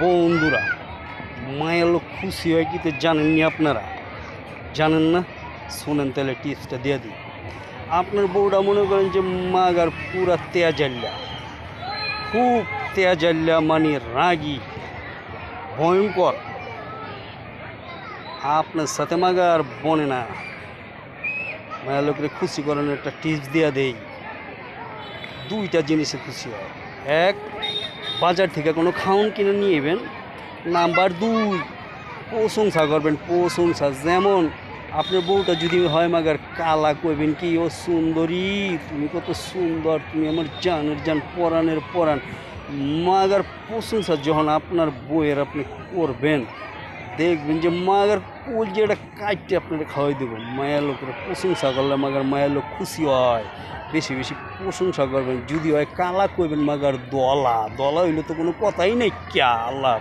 বন্ধুরা, মায়ের লোক খুশি হয় কি তো জানেননি আপনারা? জানেন না? শোনেন তাহলে টিপসটা দিয়ে দিই। আপনার বউটা মনে করেন যে মাগার পুরা তেয়াজাল্লা, খুব তেয়াজাল্লা, মানে রাগী, ভয়ঙ্কর। আপনার সাথে মাগার বনে না। মায়ের লোকের খুশি করানোর একটা টিপস দিয়ে দেই। দুইটা জিনিসে খুশি হয়। এক, বাজার থেকে কোনো খাউন কিনে নিয়ে এবেন। নাম্বার দুই, প্রশংসা করবেন, প্রশংসা। যেমন আপনার বউটা যদি হয় মাগার কালা, কইবেন কি, ও সুন্দরী, তুমি কত সুন্দর, তুমি আমার জানের জান, পরাণের পরাণ। মাগার প্রশংসা যখন আপনার বউয়ের আপনি করবেন, দেখবেন যে মাগার কোল যে এটা কাটতে আপনারা খাওয়াই দেবো। মায়ের লোকের প্রশংসা করলে মাগার মায়ের লোক খুশি হয়। বেশি বেশি প্রশংসা করবেন। যদি হয় কালা, কইবেন মাগার দলা, দলা হইলে তো কোনো কথাই নেই। ক্যা আল্লাহ।